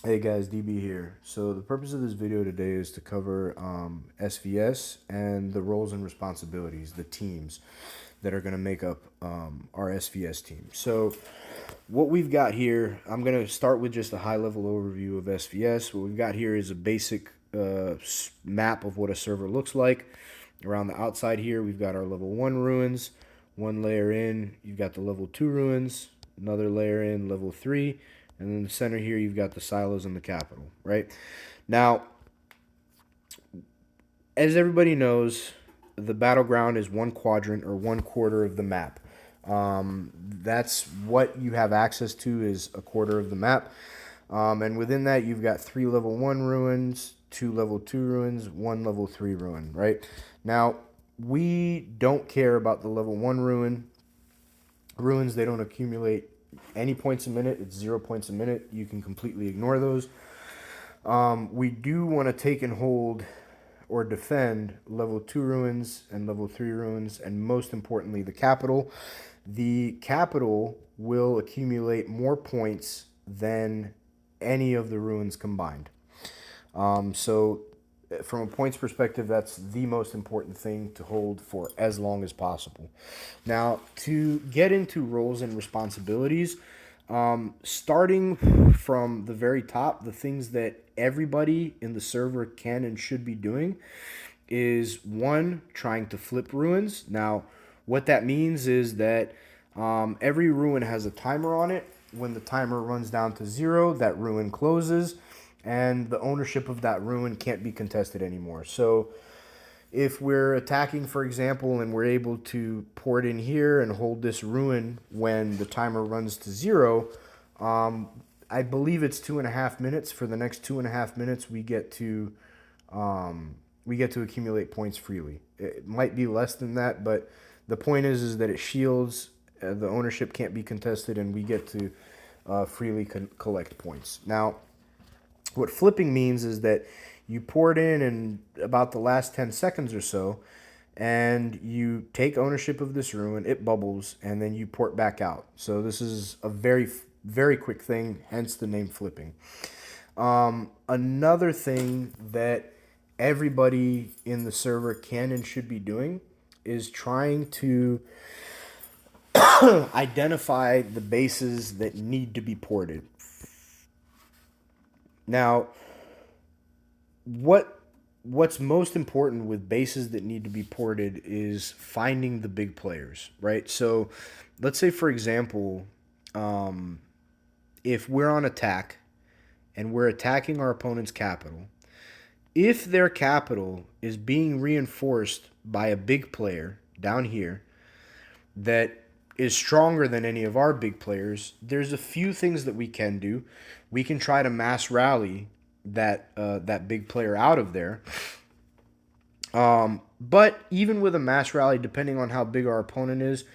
Hey guys, DB here. So the purpose of this video today is to cover SVS and the roles and responsibilities, the teams that are going to make up our SVS team. So what we've got here, I'm going to start with just a high-level overview of SVS. What we've got here is a basic map of what a server looks like. Around the outside here, we've got our level 1 ruins. One layer in, you've got the level 2 ruins. Another layer in, level 3. And in the center here, you've got the silos and the capital, right? Now, as everybody knows, the battleground is one quadrant or one quarter of the map. That's what you have access to, is a quarter of the map. And within that, you've got 3 level 1 ruins, 2 level 2 ruins, 1 level 3 ruin, right? Now, we don't care about the level 1 ruin. Ruins, they don't accumulate any points a minute. It's 0 points a minute. You can completely ignore those. We do want to take and hold or defend level 2 ruins and level 3 ruins, and most importantly, the capital. The capital will accumulate more points than any of the ruins combined. So from a points perspective, that's the most important thing to hold for as long as possible. Now, to get into roles and responsibilities, starting from the very top, the things that everybody in the server can and should be doing is, one, trying to flip ruins. Now, what that means is that every ruin has a timer on it. When the timer runs down to 0, that ruin closes, and the ownership of that ruin can't be contested anymore. So if we're attacking, for example, and we're able to port in here and hold this ruin when the timer runs to 0, I believe it's 2.5 minutes. For the next 2.5 minutes, we get to accumulate points freely. It might be less than that, but the point is that it shields. The ownership can't be contested, and we get to freely collect points. Now, what flipping means is that you pour it in about the last 10 seconds or so, and you take ownership of this ruin, it bubbles, and then you port back out. So this is a very, very quick thing, hence the name flipping. Another thing that everybody in the server can and should be doing is trying to identify the bases that need to be ported. Now, what's most important with bases that need to be ported is finding the big players, right? So, let's say, for example, if we're on attack and we're attacking our opponent's capital, if their capital is being reinforced by a big player down here that is stronger than any of our big players, there's a few things that we can do. We can try to mass rally that big player out of there. But even with a mass rally, depending on how big our opponent is,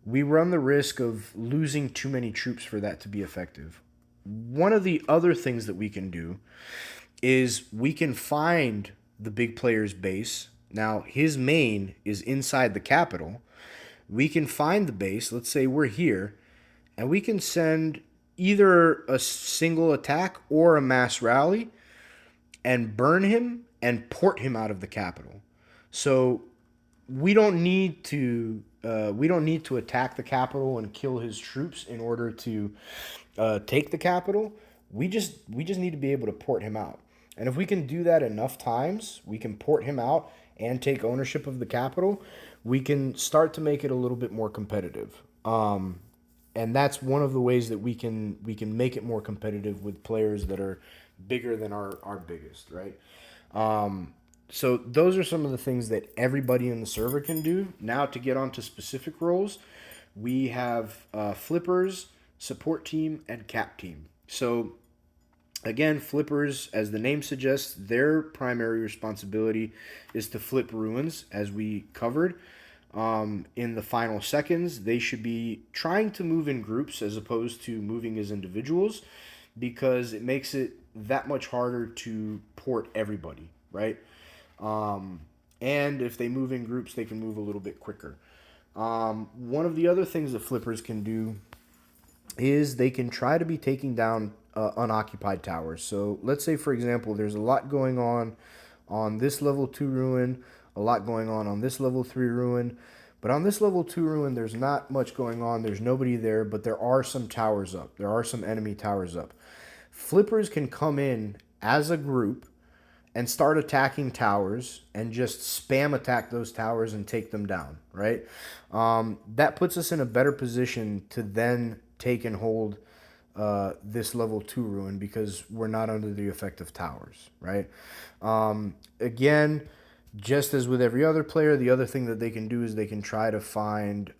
we run the risk of losing too many troops for that to be effective. One of the other things that we can do is we can find the big player's base. Now, his main is inside the capital. We can find the base. Let's say we're here, and we can send either a single attack or a mass rally and burn him and port him out of the capital. So we don't need to attack the capital and kill his troops in order to take the capital. We just need to be able to port him out. And if we can do that enough times, we can port him out and take ownership of the capital. We can start to make it a little bit more competitive. And that's one of the ways that we can make it more competitive with players that are bigger than our biggest, right? So those are some of the things that everybody in the server can do. Now, to get onto specific roles, we have flippers, support team, and cap team. So again, flippers, as the name suggests, their primary responsibility is to flip ruins, as we covered. In the final seconds, they should be trying to move in groups as opposed to moving as individuals, because it makes it that much harder to port everybody, right? And if they move in groups, they can move a little bit quicker. One of the other things that flippers can do is they can try to be taking down unoccupied towers. So let's say, for example, there's a lot going on this level 2 ruin, a lot going on this level 3 ruin. But on this level 2 ruin, there's not much going on. There's nobody there, but there are some towers up. There are some enemy towers up. Flippers can come in as a group and start attacking towers and just spam attack those towers and take them down, right? That puts us in a better position to then take and hold this level 2 ruin because we're not under the effect of towers, right? Again, just as with every other player, the other thing that they can do is they can try to find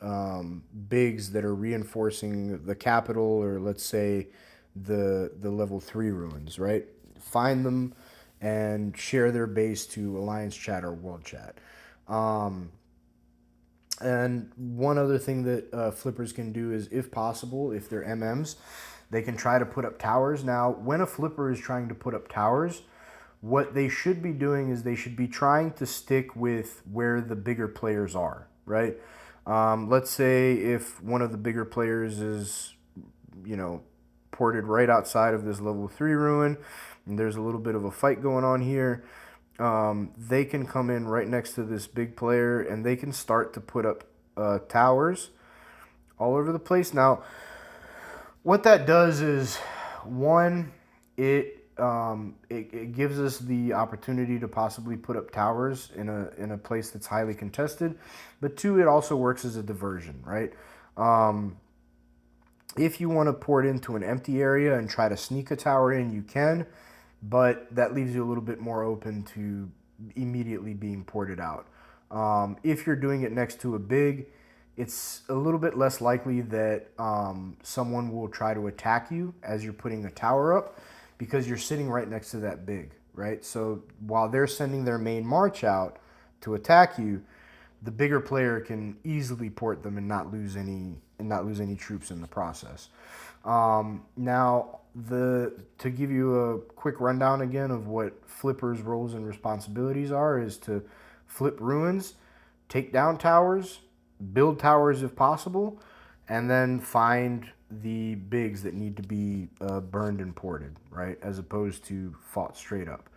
bigs that are reinforcing the capital, or let's say the level 3 ruins, right? Find them and share their base to Alliance Chat or World Chat. And one other thing that flippers can do is, if possible, if they're MMs, they can try to put up towers. Now, when a flipper is trying to put up towers, what they should be doing is they should be trying to stick with where the bigger players are, right? Let's say if one of the bigger players is, ported right outside of this level 3 ruin, and there's a little bit of a fight going on here, they can come in right next to this big player and they can start to put up towers all over the place. Now, what that does is, one, it gives us the opportunity to possibly put up towers in a place that's highly contested, but two, it also works as a diversion, right? If you want to port into an empty area and try to sneak a tower in, you can, but that leaves you a little bit more open to immediately being ported out. If you're doing it next to a big, it's a little bit less likely that someone will try to attack you as you're putting a tower up, because you're sitting right next to that big, right? So while they're sending their main march out to attack you, the bigger player can easily port them and not lose any troops in the process. Now, to give you a quick rundown again of what flippers' roles and responsibilities are, is to flip ruins, take down towers, build towers if possible, and then find the bigs that need to be burned and ported, right, as opposed to fought straight up.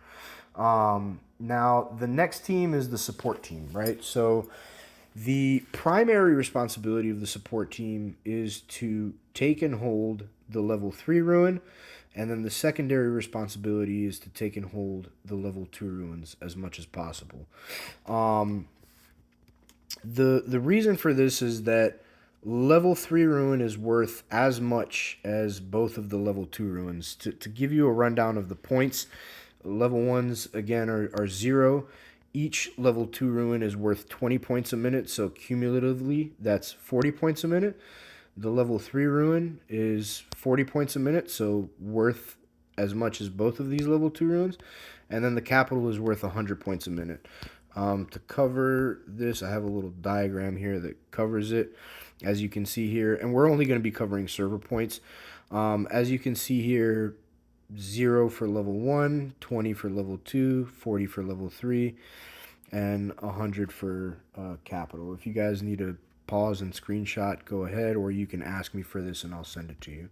Now, the next team is the support team, right? So the primary responsibility of the support team is to take and hold the level 3 ruin, and then the secondary responsibility is to take and hold the level 2 ruins as much as possible. The reason for this is that level 3 ruin is worth as much as both of the level 2 ruins. To give you a rundown of the points, level 1s, again, are 0. Each level 2 ruin is worth 20 points a minute, so cumulatively, that's 40 points a minute. The level 3 ruin is 40 points a minute, so worth as much as both of these level 2 ruins. And then the capital is worth 100 points a minute. To cover this, I have a little diagram here that covers it, as you can see here. And we're only going to be covering server points. As you can see here, 0 for level 1, 20 for level 2, 40 for level 3, and 100 for capital. If you guys need to pause and screenshot, go ahead, or you can ask me for this and I'll send it to you.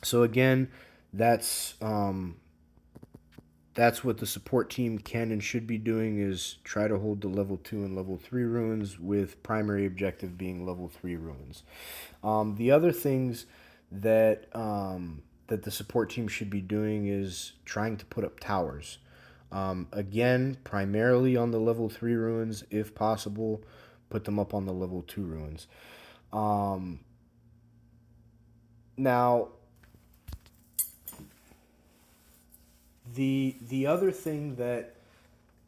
So again, that's what the support team can and should be doing, is try to hold the level 2 and level 3 ruins, with primary objective being level 3 ruins. The other things that that the support team should be doing is trying to put up towers. Again, primarily on the level 3 ruins, if possible, put them up on the level 2 ruins. Now, the other thing that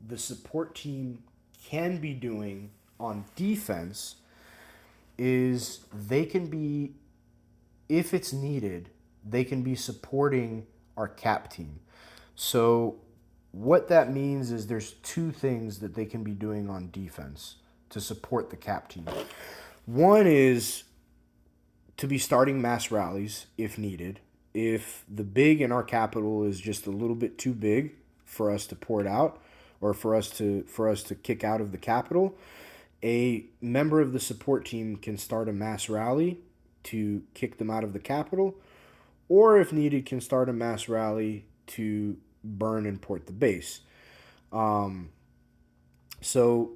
the support team can be doing on defense is they can be, if it's needed, they can be supporting our cap team. So what that means is there's two things that they can be doing on defense to support the cap team. One is to be starting mass rallies if needed. If the big in our capital is just a little bit too big for us to port out, or for us to kick out of the capital, a member of the support team can start a mass rally to kick them out of the capital, or if needed, can start a mass rally to burn and port the base. Um, so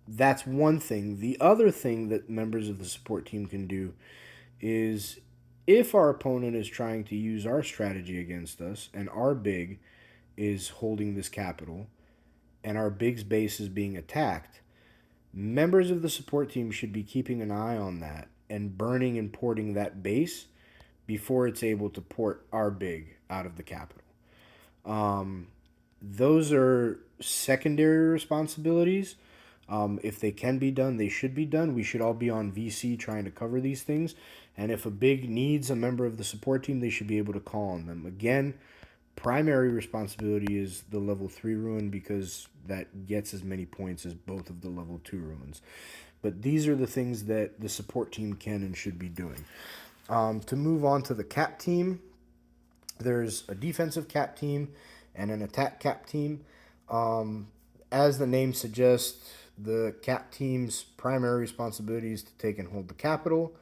that's one thing. The other thing that members of the support team can do is, if our opponent is trying to use our strategy against us and our big is holding this capital and our big's base is being attacked, members of the support team should be keeping an eye on that and burning and porting that base before it's able to port our big out of the capital. Um, those are secondary responsibilities. If they can be done, they should be done. We should all be on VC trying to cover these things. And if a big needs a member of the support team, they should be able to call on them. Again, primary responsibility is the level 3 ruin because that gets as many points as both of the level 2 ruins. But these are the things that the support team can and should be doing. To move on to the cap team, there's a defensive cap team and an attack cap team. As the name suggests, the cap team's primary responsibility is to take and hold the capital.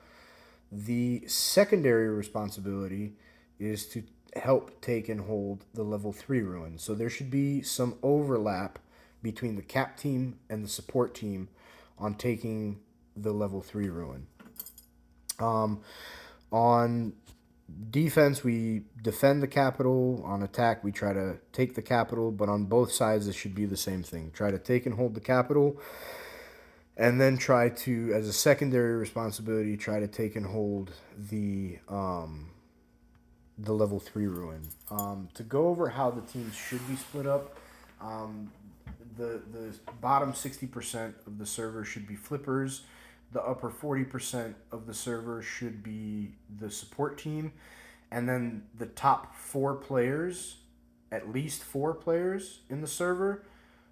The secondary responsibility is to help take and hold the level 3 ruin. So there should be some overlap between the cap team and the support team on taking the level 3 ruin. On defense, we defend the capital. On attack, we try to take the capital. But on both sides, it should be the same thing. Try to take and hold the capital, and then try to, as a secondary responsibility, try to take and hold the level 3 ruin. To go over how the teams should be split up, the bottom 60% of the server should be flippers. The upper 40% of the server should be the support team. And then the top 4 players, at least 4 players in the server,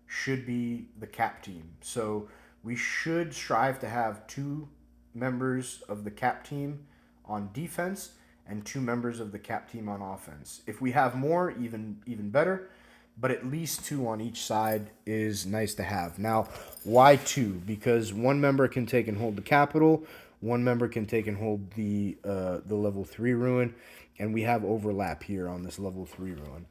should be the cap team. So we should strive to have 2 members of the cap team on defense and 2 members of the cap team on offense. If we have more, even better, but at least 2 on each side is nice to have. Now, why 2? Because 1 member can take and hold the capital, 1 member can take and hold the level 3 ruin, and we have overlap here on this level 3 ruin.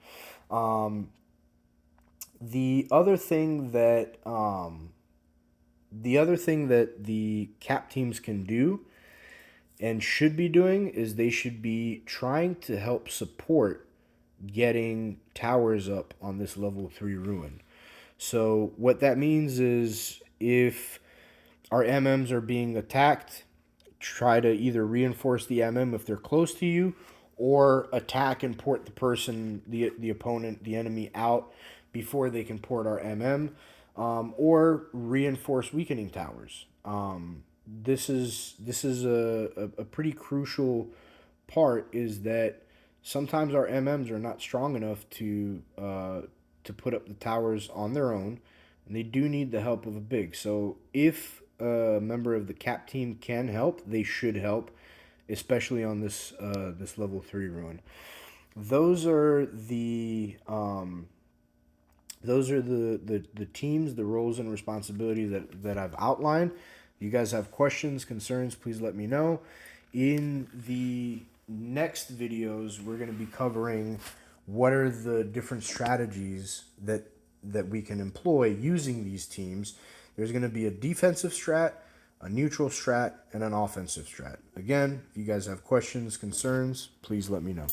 The other thing that the cap teams can do and should be doing is they should be trying to help support getting towers up on this level 3 ruin. So what that means is, if our MMs are being attacked, try to either reinforce the MM if they're close to you, or attack and port the opponent, the enemy out before they can port our MM, or reinforce weakening towers. This is a pretty crucial part, is that sometimes our MMs are not strong enough to put up the towers on their own, and they do need the help of a big. So if a member of the cap team can help, they should help, especially on this level 3 ruin. Those are the teams, the roles and responsibilities that I've outlined. If you guys have questions, concerns, please let me know. In the next videos, we're going to be covering what are the different strategies that we can employ using these teams. There's going to be a defensive strat, a neutral strat, and an offensive strat. Again, if you guys have questions, concerns, please let me know.